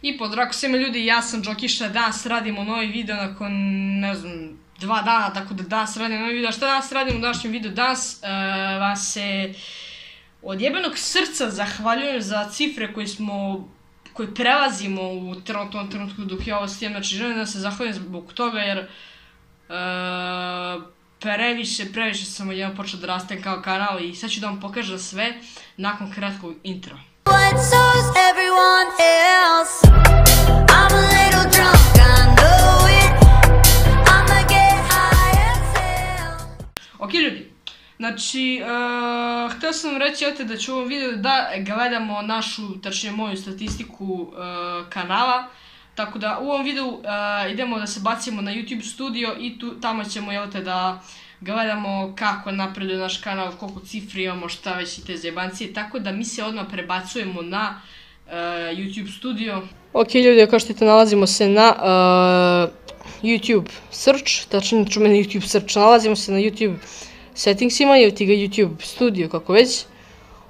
I pozdrav svima ljudi, ja sam Đokiša, danas radimo novi video nakon, ne znam, 2 dana, tako da danas radimo novi video. Šta danas radimo u današnjem videu? Danas vam se od jebenog srca zahvaljujem za cifre koje prelazimo u tom trenutku dok ja ovo snijem. Znači želim da se zahvalim zbog toga jer previše sam odjednom počeo da rastem kao kanal i sad ću da vam pokažem sve nakon kratkog intra. Ok ljudi, znači, htio sam vam reći da ću u ovom videu da gledamo našu, tačnije moju statistiku kanala. Tako da u ovom videu idemo da se bacimo na YouTube studio i tamo ćemo da gledamo kako napreduje naš kanal, koliko cifri imamo, šta već i te zajebancije. Tako da mi se odmah prebacujemo na YouTube studio. Ok ljudi, kao što vidite nalazimo se na YouTube search, tačnije čumeni YouTube search, nalazimo se na YouTube settingsima ili ti ga YouTube studio kako već.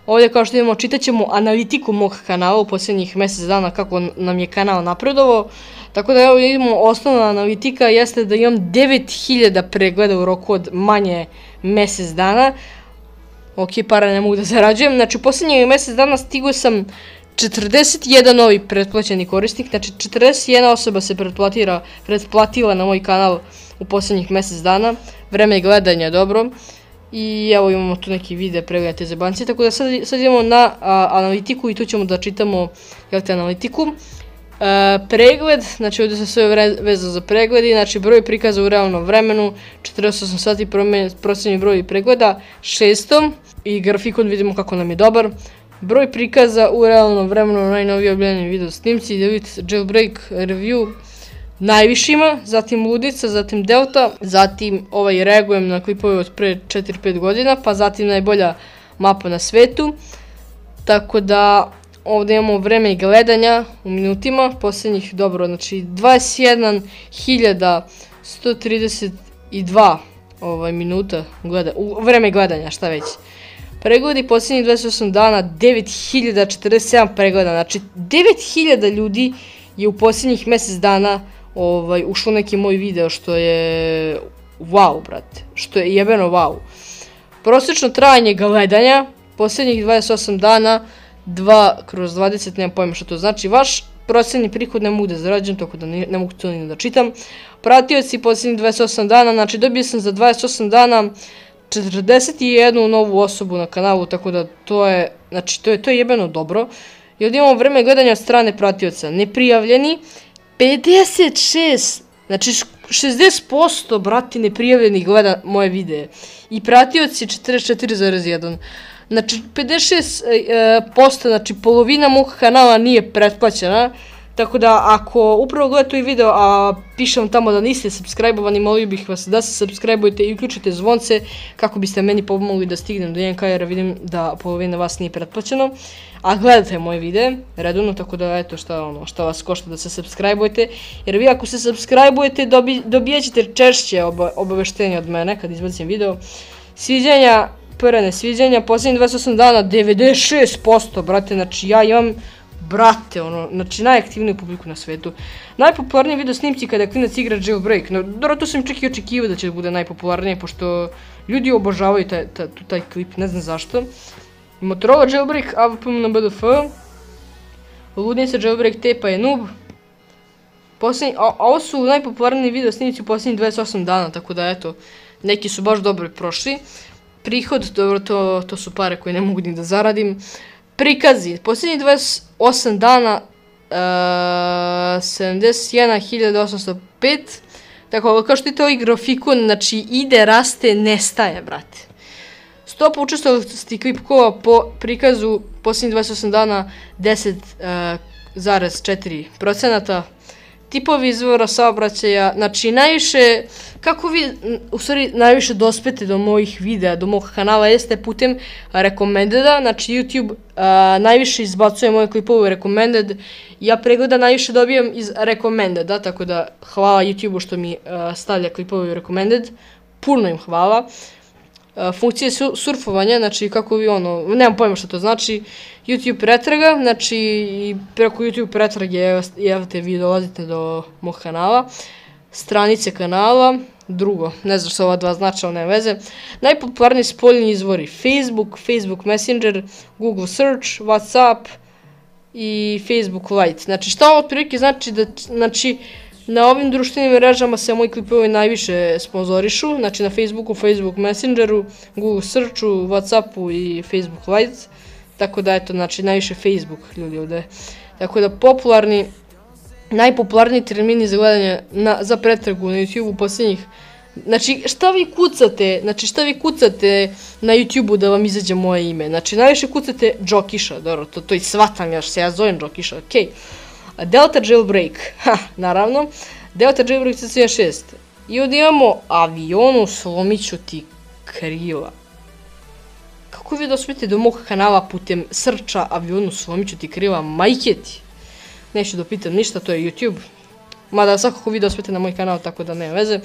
Ovdje kao što vidimo čitat ćemo analitiku mog kanala u posljednjih mjesec dana kako nam je kanal napredovao. Tako da evo vidimo osnovna analitika jeste da imam 9000 pregleda u roku od manje mjesec dana. Ok, para ne mogu da zarađujem. Znači u posljednjih mjesec dana stigao sam 41 novi pretplaćeni korisnik. Znači 41 osoba se pretplatila na moj kanal u posljednjih mjesec dana. Vreme gledanja je dobro. I evo imamo tu neki video pregleda te zebancije, tako da sad idemo na analitiku i tu ćemo da čitamo analitiku. Pregled, znači ovdje se sve vezano za pregledi, znači broj prikaza u realnom vremenu, 48 sati prosječni broj pregleda, 600 i grafikon vidimo kako nam je dobar. Broj prikaza u realnom vremenu, najnoviji objavljeni video snimci, jailbreak review, najvišima, zatim Ludica, zatim Delta, zatim reagujem na klipove od pre 4-5 godina, pa zatim najbolja mapa na svetu. Tako da ovdje imamo vreme gledanja u minutima, posljednjih dobro, znači 21.132 minuta vreme gledanja, šta već. Pregledi posljednjih 28 dana, 9047 pregleda, znači 9000 ljudi je u posljednjih mjesec dana ušlo neki moj video, što je wow, brate, što je jebeno wow. Prosječno trajanje gledanja, posljednjih 28 dana, 2/20, nemam pojma što to znači. Vaš prosječni prihod ne mogu da zarađujem, tako da ne mogu to ni da čitam. Pratioci posljednjih 28 dana, znači dobio sam za 28 dana 41 novu osobu na kanalu, tako da to je jebeno dobro. I ovdje imamo vreme gledanja od strane pratioca, neprijavljeni, 56, znači 60% brati neprijavljenih gleda moje videe i pratioci 44,1, znači 56%, znači polovina mog kanala nije pretplaćena, tako da ako upravo gledate ovaj video, a pišem tamo da niste subscribe-ovani, molio bih vas da se subscribe-ujete i uključite zvonce kako biste meni pomogli da stignem do 1K jer vidim da polovina vas nije pretplaćeno. A gledate moje videe redovno, tako da eto šta vas košta da se subscribe-ujete, jer vi ako se subscribe-ujete dobijat ćete češće obaveštenja od mene kad izbacim video. Sviđanja, prve nesviđanja, posljednjih 28 dana 96%, brate, znači ja imam, brate, znači najaktivniju publiku na svetu. Najpopularniji video snimci kada klinac igra jailbreak, no dobro, tu sam čak i očekivao da će bude najpopularnije, pošto ljudi obožavaju taj klip, ne znam zašto. Motorola jailbreak, AVP na BDF, Ludnica jailbreak, Tepa je noob. Ovo su najpopularniji video snimci u posljednjih 28 dana, tako da eto, neki su baš dobro prošli. Prihod, dobro, to su pare koje ne mogu ni da zaradim. Prikazi, posljednjih 28 dana 71.805, tako kao što vidite ovaj grafikon, znači ide, raste, nestaje, brate. Stopa učestalosti klipkova po prikazu posljednjih 28 dana 10,4%. Tipovi izvora saobraćaja, znači najviše, kako vi u stvari najviše dospete do mojih videa, do mog kanala jeste putem recommendeda, znači YouTube najviše izbacuje moje klipove u recommended, ja pregleda najviše dobijam iz recommendeda, tako da hvala YouTube-u što mi stavlja klipove u recommended, puno im hvala. funkcije surfovanja, znači kako vi nemam pojma što to znači, YouTube pretraga, znači i preko YouTube pretrage vi dolazite do mog kanala, stranice kanala, drugo, ne znam što ova dva značaja, nema veze, najpopularniji spoljni izvori, Facebook Messenger, Google Search, Whatsapp i Facebook Lite, znači šta ovo otprilike znači znači na ovim društvenim mrežama se moji klipovi najviše sponzorišu, znači na Facebooku, Facebook Messengeru, Google Searchu, Whatsappu i Facebook Lite, tako da eto, znači najviše Facebook ljudi ovdje. Tako da najpopularniji termini za gledanje za pretragu na YouTube u posljednjih, znači šta vi kucate na YouTube-u da vam izađe moje ime, znači najviše kucate Džokiša, dobro, to i shvatam ja što se ja zovem Džokiša, okej. Delta Jailbreak, naravno, Delta Jailbreak C6. I ovdje imamo avionu slomiću ti krila. Kako vi dospijete do mog kanala putem srča avionu slomiću ti krila, majke ti? Neću da pitam ništa, to je YouTube. Mada svakako vi dospijete na moj kanal, tako da nema veze.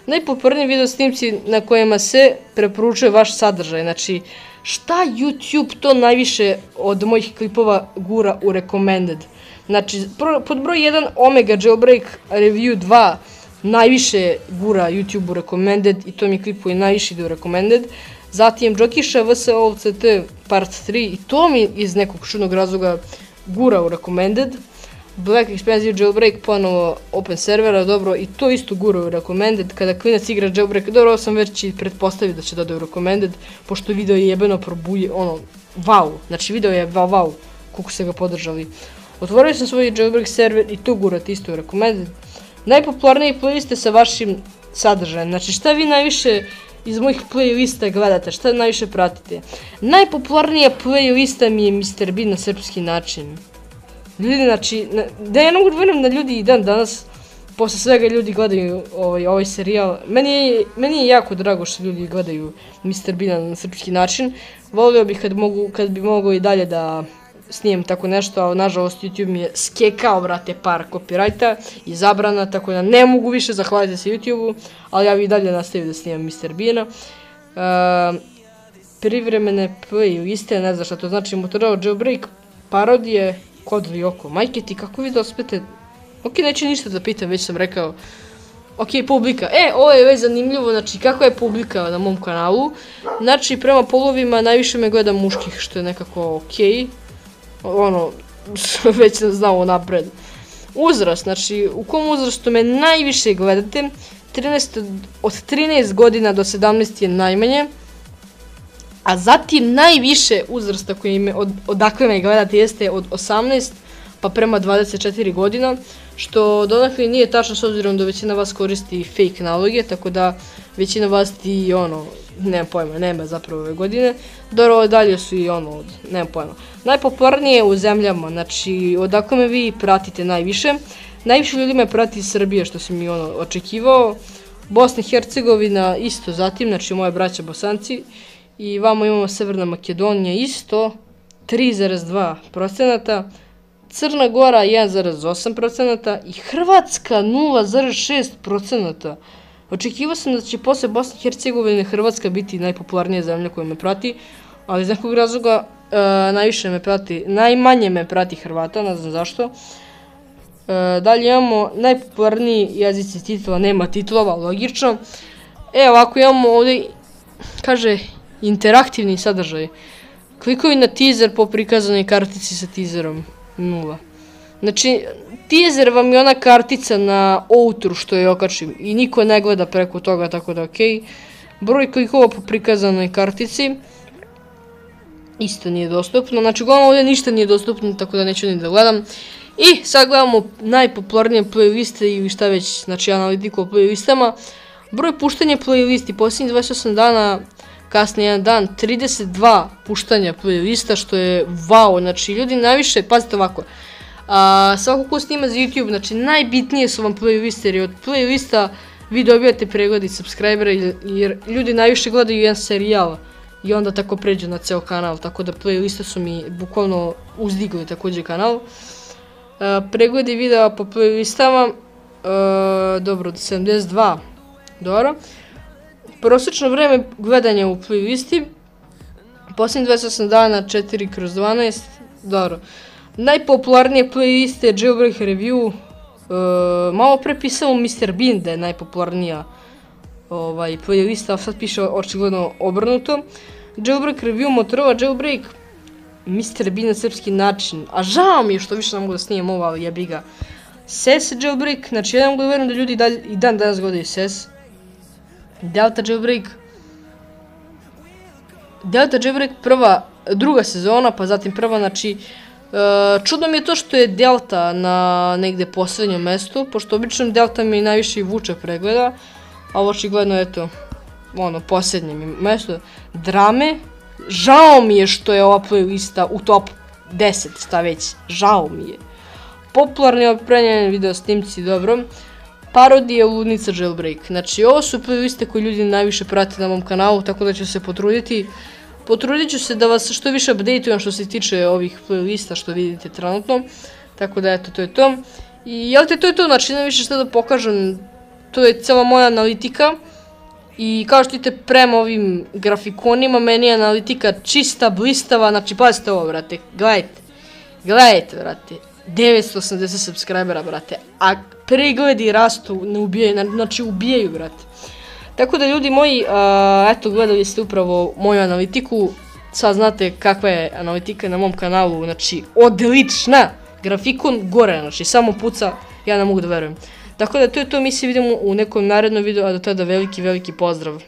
Najpopularniji video snimci na kojima se preporučuje vaš sadržaj, znači šta YouTube to najviše od mojih klipova gura u recommended? Znači, pod broj 1 Omega Jailbreak Review 2 najviše gura YouTube u recommended i to mi klipovi najviše ide u recommended. Zatim Džokiša VSOLCT Part 3 i to mi iz nekog čudnog razloga gura u recommended. Black Expensive Jailbreak ponovo open servera, dobro, i to isto gura u recommended. Kada klinac igra Jailbreak, dobro, ovo sam već i pretpostavio da će dodati u recommended, pošto video je jebeno probuje, wow, znači video je wow, koliko ste ga podržali. Otvorio sam svoj Jailbreak server i to gurate isto u recommended. Najpopularniji playliste sa vašim sadržajem, znači šta vi najviše iz mojih playlista gledate, šta najviše pratite. Najpopularnija playlista mi je Mr. Bean na srpski način. Ljudi, znači, da ja ne mogu da verujem da ljudi i dan danas, posle svega ljudi gledaju ovaj serijal. Meni je jako drago što ljudi gledaju Mr. Bean na srpski način. Volio bih kad bi mogao i dalje da snijem tako nešto, ali nažalost YouTube mi je skekao, brate, par copyrighta i zabrana, tako da ne mogu više, zahvaliti se YouTube-u, ali ja bi i dalje nastavio da snimam Mr. Beana. Privremene playliste, ne znam šta to znači, Motorola Jailbreak, parodije, Kod Lyoko, majke ti, kako vi dospete? Ok, neću ništa da pitam, već sam rekao. Ok, publika, ovo je već zanimljivo, znači kako je publika na mom kanalu. Znači, prema polovima najviše me gleda muških, što je nekako ok. Već sam znao napred. Uzrast, znači u kom uzrastu me najviše gledate, od 13 godina do 17 je najmanje, a zatim najviše uzrasta odakle me gledate jeste od 18 pa prema 24 godina, što donakle nije tačno s obzirom da većina vas koristi fake naloge, tako da većina vas ti nemam pojma, nema zapravo ove godine, dobro dalje su i nemam pojma. Najpopularnije u zemljama, znači odakle me vi pratite najviše ljudi me prati iz Srbije, što sam i očekivao, Bosna i Hercegovina isto zatim, znači moje braća Bosanci, i vamo imamo Severna Makedonija isto, 3,2%, Crna Gora 1,8% i Hrvatska 0,6%. Očekivao sam da će posle Bosne i Hercegovine Hrvatska biti najpopularnija zemlja koja me prati, ali iz nekog razloga najmanje me prati Hrvata, ne znam zašto. Dalje imamo najpopularniji jezici titula, nema titlova, logično. Ovako imamo ovdje, kaže, interaktivni sadržaj. Klikovi na teaser po prikazanoj kartici sa teaserom, 0. Znači, teaser vam je ona kartica na outru što je okačim i niko ne gleda preko toga, tako da okej. Broj klikova po prikazanoj kartici isto nije dostupno, znači uglavnom ovdje ništa nije dostupno, tako da neću ni da gledam. I sad gledamo najpopularnije playliste ili šta već, znači analitiku o playlistama. Broj puštanja playlisti, posljednjih 28 dana, kasnije jedan dan, 32 puštanja playlista, što je wow, znači ljudi najviše, pazite ovako, svako ko snima za YouTube, znači najbitnije su vam playliste, jer od playlista vi dobijate pregled i subscribera, jer ljudi najviše gledaju jedan serijal i onda tako pređu na ceo kanal, tako da playliste su mi bukvalno uzdigli također kanal. Pregledi videa po playlistama, dobro, 72, dobro. Prosječno vreme gledanja u playlisti, posljednjih 28 dana 4/12, dobro. Najpopularnije playliste je Jailbreak Review, malo pre pisao Mr. Bean da je najpopularnija playlista, a sad piše očigledno obrnuto. Jailbreak Review, Motorola Jailbreak, Mr. Bean na srpski način, a žao mi je što više ne mogu da snijem ovo, ali jebi ga. SES Jailbreak, znači ja ne mogu da verujem da ljudi i dan danas gledaju SES. Delta Jailbreak, druga sezona, pa zatim prva, znači čudno mi je to što je Delta na negde poslednjem mestu, pošto obično Delta mi najviše i vuče pregleda, a očigledno eto, poslednje mi mesto. Drame, žao mi je što je ova playlista u top 10, šta već, žao mi je. Popularni opremljeni video snimci, dobro. Parodije Ludnica Jailbreak, znači ovo su playliste koje ljudi najviše prate na mom kanalu, tako da ću se potruditi. Potrudit ću se da vas što više updateujem što se tiče ovih playlista što vidite trenutno. Tako da eto, to je to. I jel te, to je to, znači nema više što da pokažem. To je cela moja analitika. I kao što vidite prema ovim grafikonima, meni je analitika čista, blistava. Znači pazite ovo, brate, gledajte, brate. 980 subscribera, brate. A pregledi rastu, ne ubijaju, znači ubijaju, brate. Tako da ljudi moji, eto gledali ste upravo moju analitiku, sad znate kakva je analitika na mom kanalu, znači odlična, grafikon gore, znači samo puca, ja ne mogu da verujem. Tako da to je to, mi se vidimo u nekom narednom videu, a do tada veliki pozdrav.